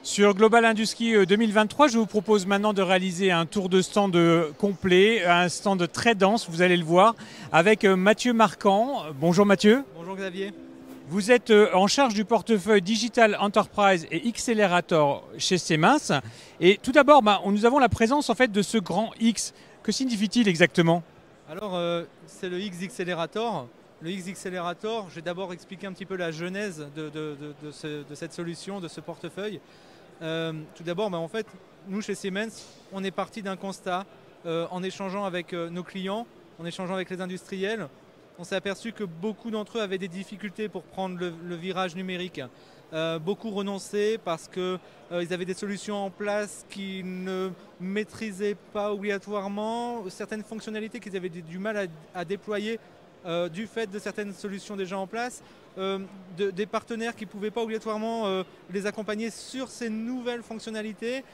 Sur Global Industrie 2023, je vous propose maintenant de réaliser un tour de stand complet, un stand très dense, vous allez le voir, avec Mathieu Marquand. Bonjour Mathieu. Bonjour Xavier. Vous êtes en charge du portefeuille Digital Enterprise et Accelerator chez Siemens. Et tout d'abord, nous avons la présence en fait de ce grand X. Que signifie-t-il exactement? Alors, c'est le X Accelerator. Le X Accelerator, je vais d'abord expliquer un petit peu la genèse de cette solution, de ce portefeuille. Tout d'abord, en fait, nous chez Siemens, on est parti d'un constat en échangeant avec nos clients, en échangeant avec les industriels. On s'est aperçu que beaucoup d'entre eux avaient des difficultés pour prendre le virage numérique. Beaucoup renonçaient parce qu'ils avaient des solutions en place qu'ils ne maîtrisaient pas obligatoirement, certaines fonctionnalités qu'ils avaient du mal à déployer du fait de certaines solutions déjà en place, des partenaires qui ne pouvaient pas obligatoirement les accompagner sur ces nouvelles fonctionnalités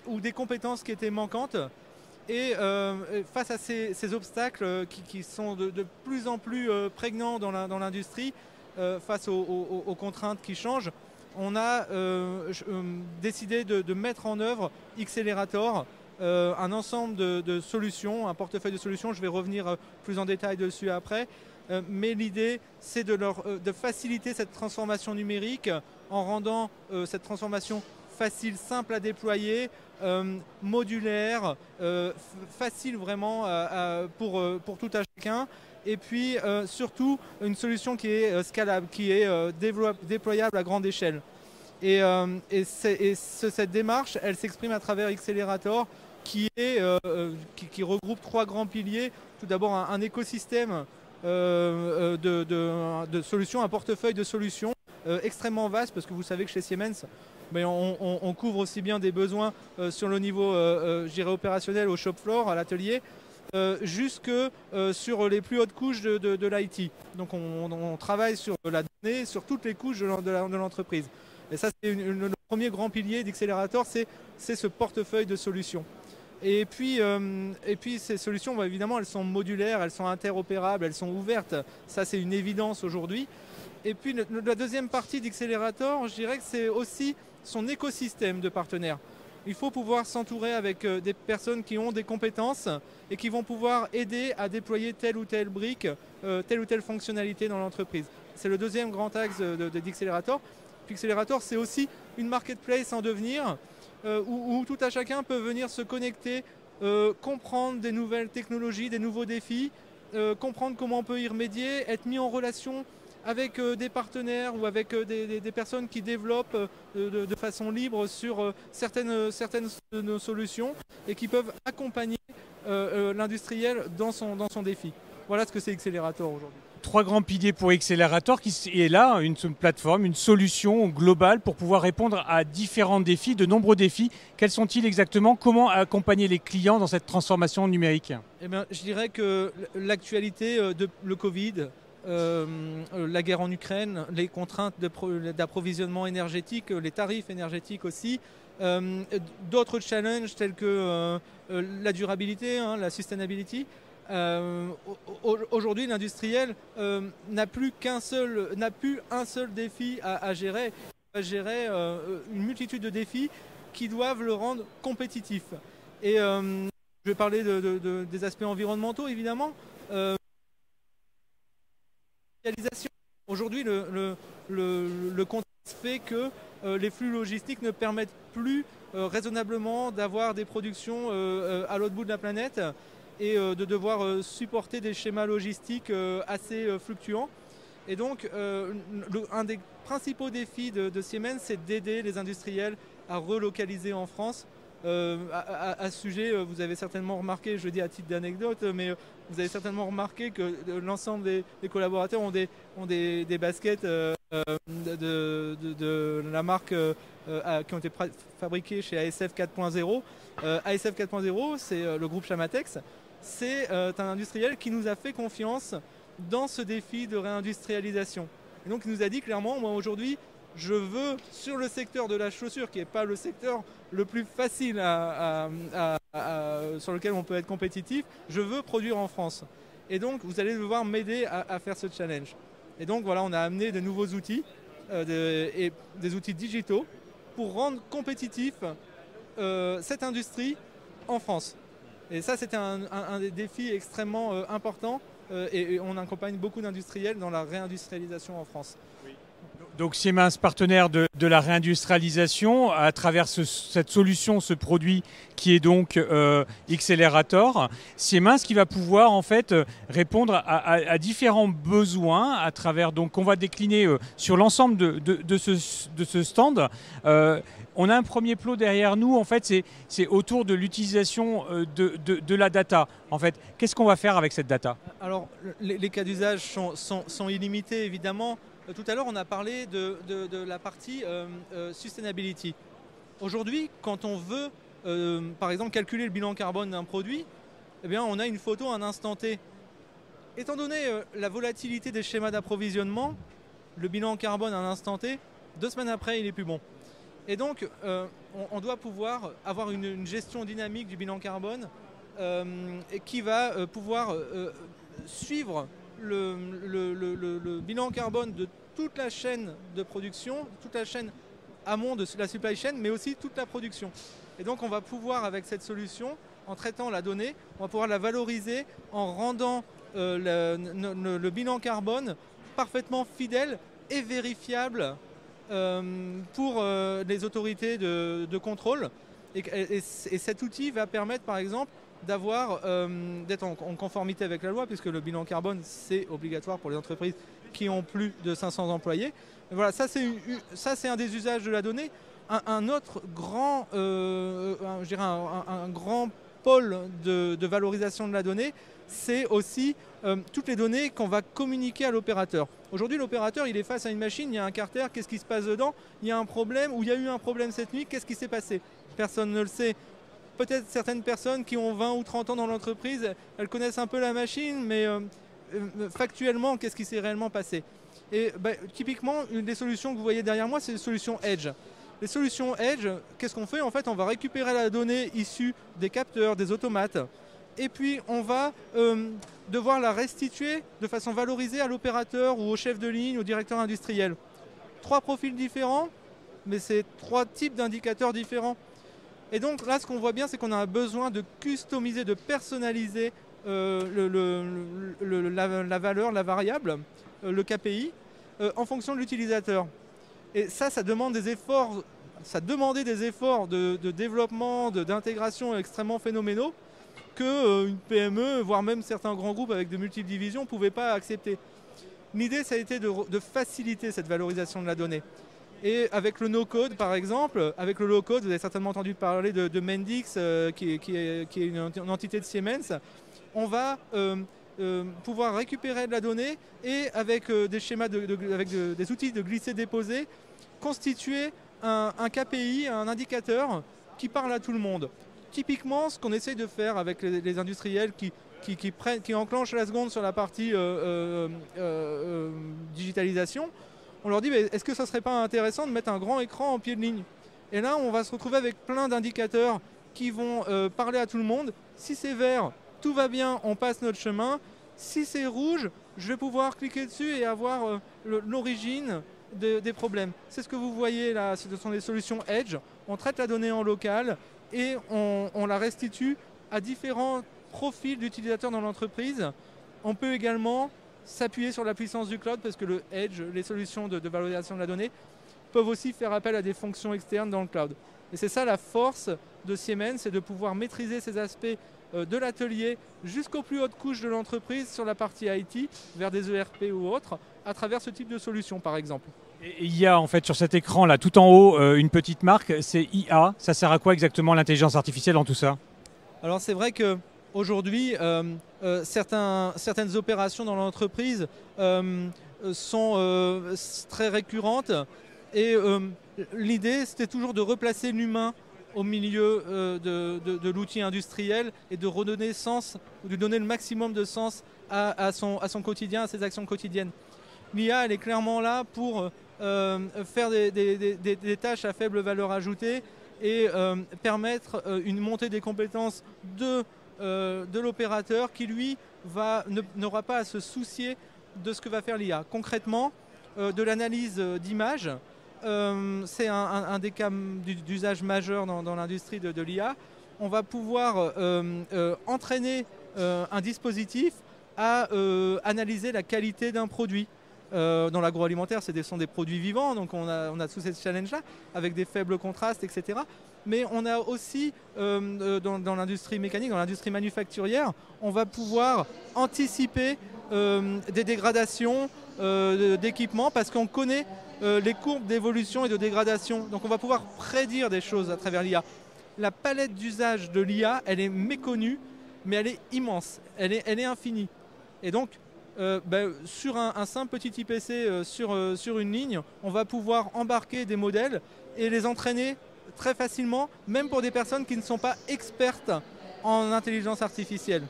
ou des compétences qui étaient manquantes. Et face à ces obstacles qui sont de plus en plus prégnants dans l'industrie, face aux contraintes qui changent, on a décidé de mettre en œuvre Accelerator, un ensemble de solutions, un portefeuille de solutions. Je vais revenir plus en détail dessus après. Mais l'idée, c'est de faciliter cette transformation numérique en rendant cette transformation facile, simple à déployer, modulaire, facile vraiment pour tout à chacun. Et puis surtout une solution qui est scalable, qui est déployable à grande échelle. Et cette démarche, elle s'exprime à travers Accelerator qui regroupe trois grands piliers. Tout d'abord un écosystème de solutions, un portefeuille de solutions extrêmement vaste, parce que vous savez que chez Siemens, on couvre aussi bien des besoins sur le niveau opérationnel au shop floor, à l'atelier, jusque sur les plus hautes couches de l'IT. Donc on travaille sur la donnée, sur toutes les couches de l'entreprise. Et ça, c'est le premier grand pilier d'Accelerator, c'est ce portefeuille de solutions. Et puis ces solutions, évidemment, elles sont modulaires, elles sont interopérables, elles sont ouvertes. Ça, c'est une évidence aujourd'hui. Et puis la deuxième partie d'Accelerator, je dirais que c'est aussi son écosystème de partenaires. Il faut pouvoir s'entourer avec des personnes qui ont des compétences et qui vont pouvoir aider à déployer telle ou telle brique, telle ou telle fonctionnalité dans l'entreprise. C'est le deuxième grand axe d'Accelerator. Puis Accelerator, c'est aussi une marketplace en devenir où tout à chacun peut venir se connecter, comprendre des nouvelles technologies, des nouveaux défis, comprendre comment on peut y remédier, être mis en relation avec des partenaires ou avec des personnes qui développent de façon libre sur certaines de nos solutions et qui peuvent accompagner l'industriel dans son défi. Voilà ce que c'est Accelerator aujourd'hui. Trois grands piliers pour Accelerator qui est là, une plateforme, une solution globale pour pouvoir répondre à différents défis, de nombreux défis. Quels sont-ils exactement? Comment accompagner les clients dans cette transformation numérique? Eh bien, je dirais que l'actualité le Covid, la guerre en Ukraine, les contraintes d'approvisionnement énergétique, les tarifs énergétiques aussi, d'autres challenges tels que la durabilité, la sustainability. Aujourd'hui, l'industriel n'a plus un seul défi à gérer. Il va gérer une multitude de défis qui doivent le rendre compétitif. Et je vais parler des aspects environnementaux, évidemment. Aujourd'hui, le contexte fait que les flux logistiques ne permettent plus raisonnablement d'avoir des productions à l'autre bout de la planète et de devoir supporter des schémas logistiques assez fluctuants. Et donc, un des principaux défis de Siemens, c'est d'aider les industriels à relocaliser en France. À ce sujet, vous avez certainement remarqué, je le dis à titre d'anecdote, mais vous avez certainement remarqué que l'ensemble des collaborateurs ont des baskets de la marque qui ont été fabriquées chez ASF 4.0. ASF 4.0, c'est le groupe Chamatex. C'est un industriel qui nous a fait confiance dans ce défi de réindustrialisation. Et donc il nous a dit clairement, moi aujourd'hui, je veux, sur le secteur de la chaussure, qui n'est pas le secteur le plus facile sur lequel on peut être compétitif, je veux produire en France. Et donc, vous allez devoir m'aider à faire ce challenge. Et donc, voilà, on a amené de nouveaux outils, et des outils digitaux, pour rendre compétitif cette industrie en France. Et ça, c'était un des défis extrêmement importants et on accompagne beaucoup d'industriels dans la réindustrialisation en France. Donc Siemens, partenaire de la réindustrialisation, à travers cette solution, ce produit qui est donc Xcelerator. Siemens qui va pouvoir en fait répondre à différents besoins à travers, donc on va décliner sur l'ensemble de ce stand. On a un premier plot derrière nous, en fait, c'est autour de l'utilisation de la data. En fait, qu'est-ce qu'on va faire avec cette data? Alors, les cas d'usage sont illimités, évidemment. Tout à l'heure, on a parlé de la partie sustainability. Aujourd'hui, quand on veut, par exemple, calculer le bilan carbone d'un produit, eh bien, on a une photo à un instant T. Étant donné la volatilité des schémas d'approvisionnement, le bilan carbone à un instant T, 2 semaines après, il est plus bon. Et donc, on doit pouvoir avoir une gestion dynamique du bilan carbone qui va pouvoir suivre le bilan carbone de toute la chaîne de production, toute la chaîne amont de la supply chain, mais aussi toute la production. Et donc, on va pouvoir, avec cette solution, en traitant la donnée, on va pouvoir la valoriser en rendant le bilan carbone parfaitement fidèle et vérifiable pour les autorités de contrôle. Et cet outil va permettre, par exemple, d'être en conformité avec la loi, puisque le bilan carbone, c'est obligatoire pour les entreprises qui ont plus de 500 employés. Et voilà, ça c'est un des usages de la donnée. Un autre grand, je dirais un grand pôle de valorisation de la donnée, c'est aussi toutes les données qu'on va communiquer à l'opérateur. Aujourd'hui, l'opérateur, il est face à une machine, il y a un carter, qu'est-ce qui se passe dedans? Il y a un problème, ou il y a eu un problème cette nuit, qu'est-ce qui s'est passé? Personne ne le sait. Peut-être certaines personnes qui ont 20 ou 30 ans dans l'entreprise, elles connaissent un peu la machine, mais factuellement, qu'est-ce qui s'est réellement passé? Et typiquement, une des solutions que vous voyez derrière moi, c'est les solutions Edge. Les solutions Edge, qu'est-ce qu'on fait? En fait, on va récupérer la donnée issue des capteurs, des automates, et puis on va devoir la restituer de façon valorisée à l'opérateur ou au chef de ligne, au directeur industriel. 3 profils différents, mais c'est 3 types d'indicateurs différents. Et donc là, ce qu'on voit bien, c'est qu'on a besoin de customiser, de personnaliser la valeur, la variable, le KPI, en fonction de l'utilisateur. Et ça demande des efforts, ça demandait des efforts de développement, d'intégration extrêmement phénoménaux qu'une PME, voire même certains grands groupes avec de multiples divisions, ne pouvaient pas accepter. L'idée, ça a été de faciliter cette valorisation de la donnée. Et avec le no-code, par exemple, avec le low-code, vous avez certainement entendu parler de Mendix, qui est une entité de Siemens. On va pouvoir récupérer de la donnée et avec des schémas, avec des outils de glisser-déposer, constituer un KPI, un indicateur qui parle à tout le monde. Typiquement, ce qu'on essaye de faire avec les industriels qui enclenchent la seconde sur la partie digitalisation, on leur dit, est-ce que ça ne serait pas intéressant de mettre un grand écran en pied de ligne? Et là, on va se retrouver avec plein d'indicateurs qui vont parler à tout le monde. Si c'est vert, tout va bien, on passe notre chemin. Si c'est rouge, je vais pouvoir cliquer dessus et avoir l'origine des problèmes. C'est ce que vous voyez là, ce sont des solutions Edge. On traite la donnée en local et on la restitue à différents profils d'utilisateurs dans l'entreprise. On peut également s'appuyer sur la puissance du cloud parce que le Edge, les solutions de valorisation de la donnée, peuvent aussi faire appel à des fonctions externes dans le cloud. Et c'est ça la force de Siemens, c'est de pouvoir maîtriser ces aspects de l'atelier jusqu'aux plus hautes couches de l'entreprise sur la partie IT, vers des ERP ou autres, à travers ce type de solution par exemple. Et il y a en fait sur cet écran là tout en haut une petite marque, c'est IA. Ça sert à quoi exactement l'intelligence artificielle dans tout ça? Alors c'est vrai que aujourd'hui, certaines opérations dans l'entreprise sont très récurrentes et l'idée c'était toujours de replacer l'humain au milieu de l'outil industriel et de redonner sens, ou de donner le maximum de sens à son quotidien, à ses actions quotidiennes. L'IA, elle est clairement là pour faire des tâches à faible valeur ajoutée et permettre une montée des compétences de l'opérateur qui, lui, n'aura pas à se soucier de ce que va faire l'IA. Concrètement, de l'analyse d'images c'est un des cas d'usage majeur dans l'industrie de l'IA. On va pouvoir entraîner un dispositif à analyser la qualité d'un produit. Dans l'agroalimentaire, ce sont des produits vivants, donc on a tous ces challenges-là, avec des faibles contrastes, etc. Mais on a aussi, dans l'industrie mécanique, dans l'industrie manufacturière, on va pouvoir anticiper des dégradations d'équipements parce qu'on connaît les courbes d'évolution et de dégradation. Donc on va pouvoir prédire des choses à travers l'IA. La palette d'usage de l'IA, elle est méconnue, mais elle est immense, elle est infinie. Et donc, sur un simple petit IPC sur une ligne, on va pouvoir embarquer des modèles et les entraîner très facilement, même pour des personnes qui ne sont pas expertes en intelligence artificielle.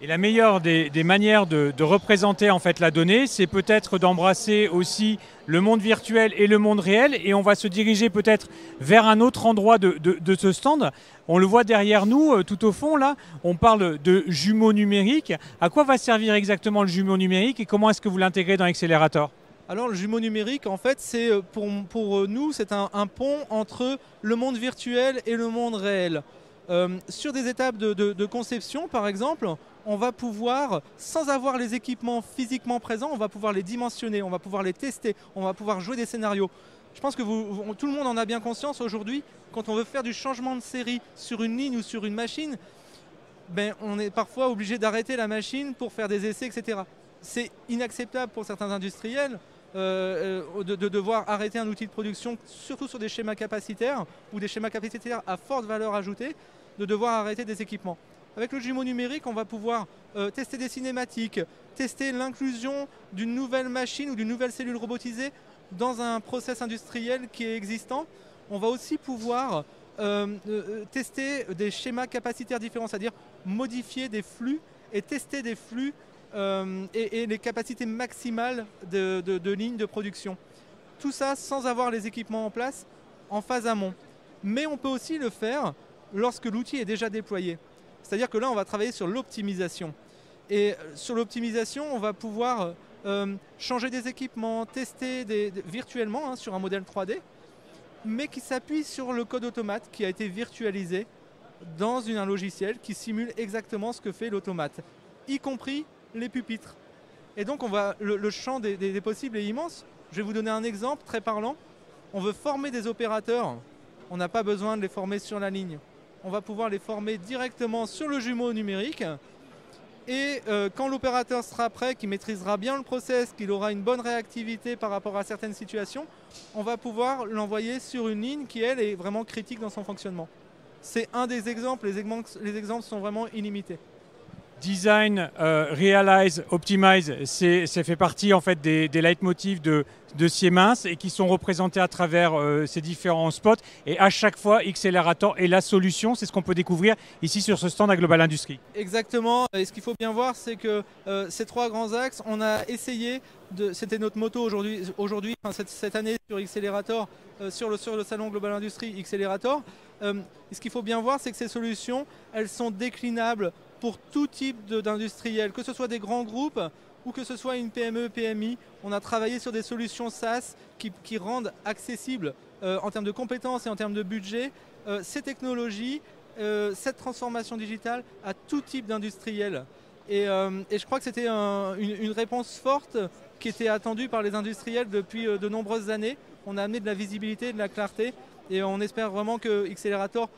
Et la meilleure des manières de représenter en fait la donnée, c'est peut-être d'embrasser aussi le monde virtuel et le monde réel. Et on va se diriger peut-être vers un autre endroit de ce stand. On le voit derrière nous, tout au fond là, on parle de jumeaux numériques. À quoi va servir exactement le jumeau numérique et comment est-ce que vous l'intégrez dans Accelerator ? Alors le jumeau numérique, en fait, c'est pour nous, c'est un pont entre le monde virtuel et le monde réel. Sur des étapes de conception, par exemple, on va pouvoir, sans avoir les équipements physiquement présents, on va pouvoir les dimensionner, on va pouvoir les tester, on va pouvoir jouer des scénarios. Je pense que tout le monde en a bien conscience aujourd'hui, quand on veut faire du changement de série sur une ligne ou sur une machine, on est parfois obligé d'arrêter la machine pour faire des essais, etc. C'est inacceptable pour certains industriels de devoir arrêter un outil de production, surtout sur des schémas capacitaires ou des schémas capacitaires à forte valeur ajoutée, de devoir arrêter des équipements. Avec le jumeau numérique, on va pouvoir tester des cinématiques, tester l'inclusion d'une nouvelle machine ou d'une nouvelle cellule robotisée dans un process industriel qui est existant. On va aussi pouvoir tester des schémas capacitaires différents, c'est-à-dire modifier des flux et tester des flux et les capacités maximales de lignes de production. Tout ça sans avoir les équipements en place en phase amont. Mais on peut aussi le faire lorsque l'outil est déjà déployé. C'est-à-dire que là, on va travailler sur l'optimisation. Et sur l'optimisation, on va pouvoir changer des équipements, tester virtuellement sur un modèle 3D, mais qui s'appuie sur le code automate qui a été virtualisé dans un logiciel qui simule exactement ce que fait l'automate, y compris les pupitres. Et donc, le champ des possibles est immense. Je vais vous donner un exemple très parlant. On veut former des opérateurs. On n'a pas besoin de les former sur la ligne. On va pouvoir les former directement sur le jumeau numérique. Et quand l'opérateur sera prêt, qu'il maîtrisera bien le process, qu'il aura une bonne réactivité par rapport à certaines situations, on va pouvoir l'envoyer sur une ligne qui, elle, est vraiment critique dans son fonctionnement. C'est un des exemples. Les exemples sont vraiment illimités. Design, Realize, Optimize, ça fait partie en fait des leitmotifs de Siemens et qui sont représentés à travers ces différents spots. Et à chaque fois, Accelerator est la solution. C'est ce qu'on peut découvrir ici sur ce stand à Global Industries. Exactement. Et ce qu'il faut bien voir, c'est que ces trois grands axes, on a essayé, c'était notre motto aujourd'hui, cette année sur Accelerator, sur le salon Global Industries Accelerator. Ce qu'il faut bien voir, c'est que ces solutions, elles sont déclinables pour tout type d'industriel, que ce soit des grands groupes ou que ce soit une PME, PMI. On a travaillé sur des solutions SaaS qui rendent accessibles en termes de compétences et en termes de budget ces technologies, cette transformation digitale à tout type d'industriel. Et je crois que c'était une réponse forte qui était attendue par les industriels depuis de nombreuses années. On a amené de la visibilité, de la clarté et on espère vraiment que Accelerator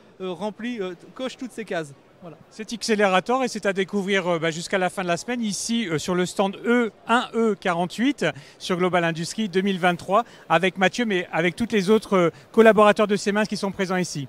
coche toutes ces cases. Voilà. C'est Accelerator et c'est à découvrir jusqu'à la fin de la semaine ici sur le stand E1E48 sur Global Industries 2023 avec Mathieu mais avec tous les autres collaborateurs de Siemens qui sont présents ici.